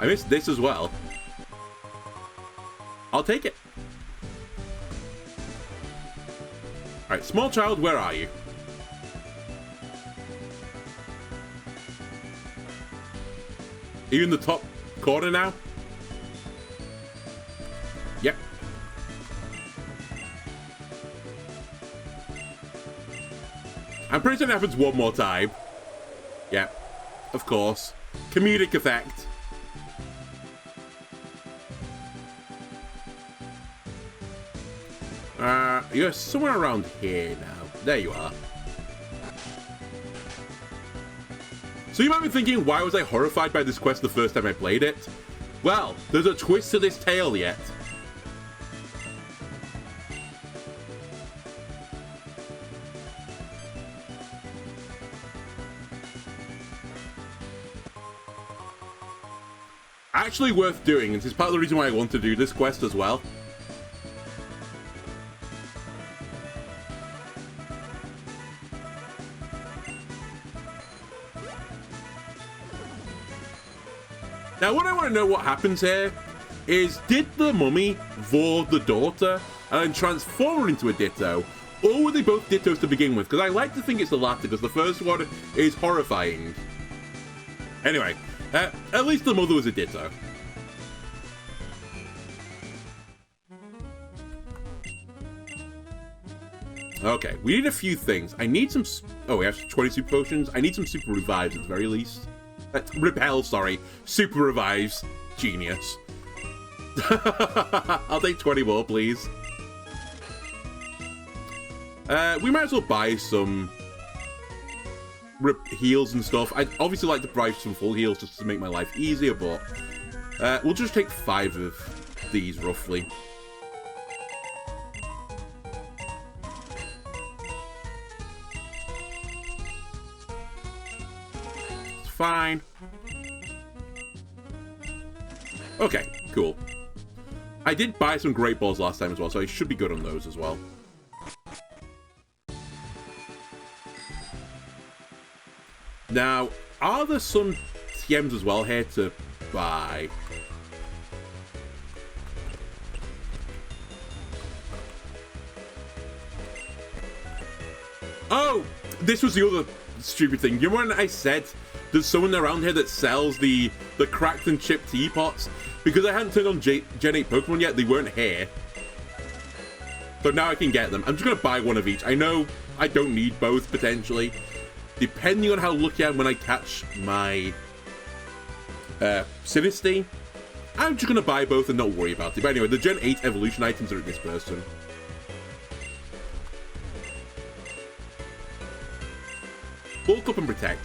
I missed this as well. I'll take it. Alright, small child, where are you? Are you in the top corner now? Yep. I'm pretty sure it happens one more time. Yep. Of course. Comedic effect. You're somewhere around here now. There you are. So you might be thinking, why was I horrified by this quest the first time I played it? Well, there's a twist to this tale yet. Actually worth doing, and this is part of the reason why I want to do this quest as well. Now, what I want to know what happens here is, did the mummy vor the daughter and then transform her into a ditto, or were they both dittos to begin with? Because I like to think it's the latter, because the first one is horrifying. Anyway, at least the mother was a ditto. Okay, we need a few things. I need some... Oh, we have 20 super potions. I need some super revives at the very least. Repel, sorry. Super revives. Genius. I'll take 20 more, please. We might as well buy some heals and stuff. I'd obviously like to buy some full heals just to make my life easier, but we'll just take 5 of these, roughly. Fine. Okay, cool. I did buy some great balls last time as well, so I should be good on those as well. Now, are there some TMs as well here to buy? Oh, this was the other stupid thing. You know when I said there's someone around here that sells the cracked and chipped teapots? Because I hadn't turned on Gen 8 Pokemon yet, they weren't here. So now I can get them. I'm just going to buy one of each. I know I don't need both, potentially. Depending on how lucky I am when I catch my Sinistea, I'm just going to buy both and not worry about it. But anyway, the Gen 8 evolution items are at this person. Bulk up and protect.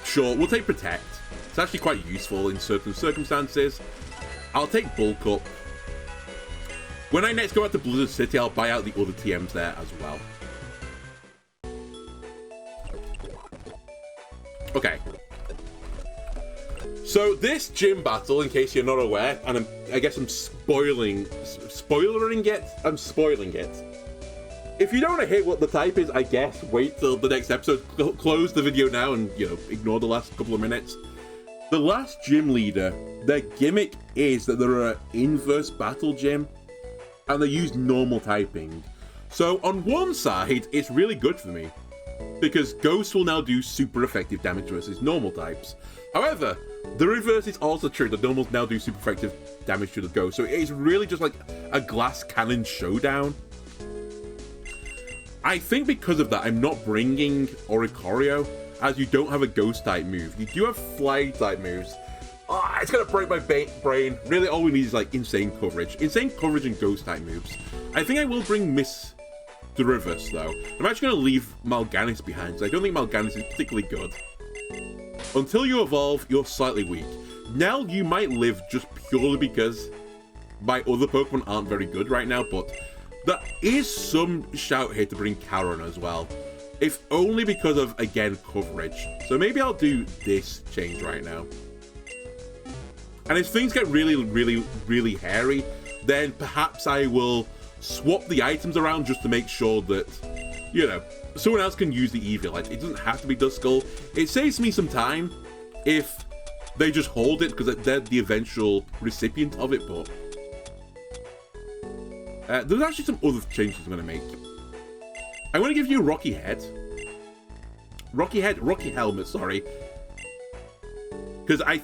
Sure, we'll take protect. It's actually quite useful in certain circumstances. I'll take bulk up. When I next go out to Blizzard City, I'll buy out the other TMs there as well. Okay. So this gym battle, in case you're not aware, and I guess I'm spoiling it. If you don't want to hear what the type is, I guess wait till the next episode. Close the video now and, you know, ignore the last couple of minutes. The last gym leader, their gimmick is that they're an inverse battle gym, and they use normal typing. So on one side, it's really good for me, because Ghosts will now do super effective damage versus normal types. However, the reverse is also true, that normals now do super effective damage to the Ghost. So it is really just like a glass cannon showdown. I think because of that, I'm not bringing Oricorio, as you don't have a Ghost type move. You do have Fly type moves. Oh, it's gonna break my brain. Really, all we need is like insane coverage. Insane coverage and Ghost type moves. I think I will bring Miss Derivus, though. I'm actually gonna leave Mal'Ganis behind, because I don't think Mal'Ganis is particularly good. Until you evolve, you're slightly weak. Now you might live just purely because my other Pokemon aren't very good right now, but there is some shout here to bring Charon as well. If only because of, again, coverage. So maybe I'll do this change right now. And if things get really, really, really hairy, then perhaps I will swap the items around just to make sure that, you know, someone else can use the Eviolite. It doesn't have to be Duskull. It saves me some time if They just hold it because they're the eventual recipient of it, but... there's actually some other changes I'm going to make. I'm going to give you Rocky Head. Rocky Helmet, sorry. Because I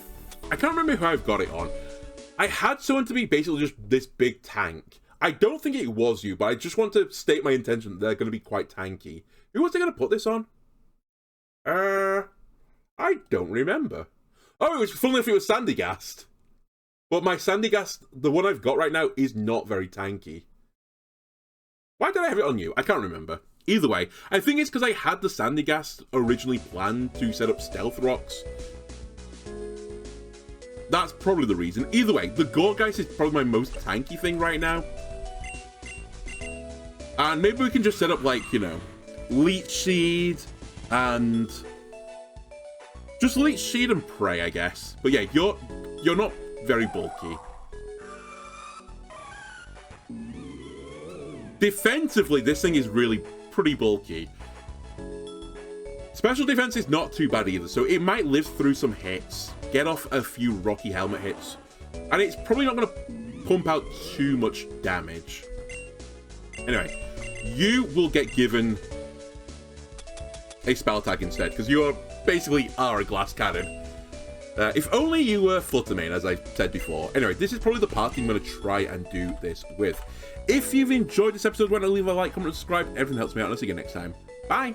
can't remember who I've got it on. I had someone to be basically just this big tank. I don't think it was you, but I just want to state my intention that they're going to be quite tanky. Who was I going to put this on? I don't remember. Oh, it was funnily enough, it was Sandygast. But my Sandygast, the one I've got right now, is not very tanky. Why did I have it on you? I can't remember. Either way, I think it's because I had the Sandygast originally planned to set up stealth rocks. That's probably the reason. Either way, the Gorgeist is probably my most tanky thing right now. And maybe we can just set up, like, you know, Leech Seed and... just Leech Seed and Prey, I guess. But yeah, you're not very bulky. Defensively, this thing is really pretty bulky. Special defense is not too bad either, so it might live through some hits, get off a few Rocky Helmet hits, and it's probably not going to pump out too much damage. Anyway, you will get given a spell tag instead, because you basically are a glass cannon. If only you were Fluttermane, as I said before. Anyway, this is probably the party I'm going to try and do this with. If you've enjoyed this episode, why not leave a like, comment, and subscribe? Everything helps me out, and I'll see you next time. Bye!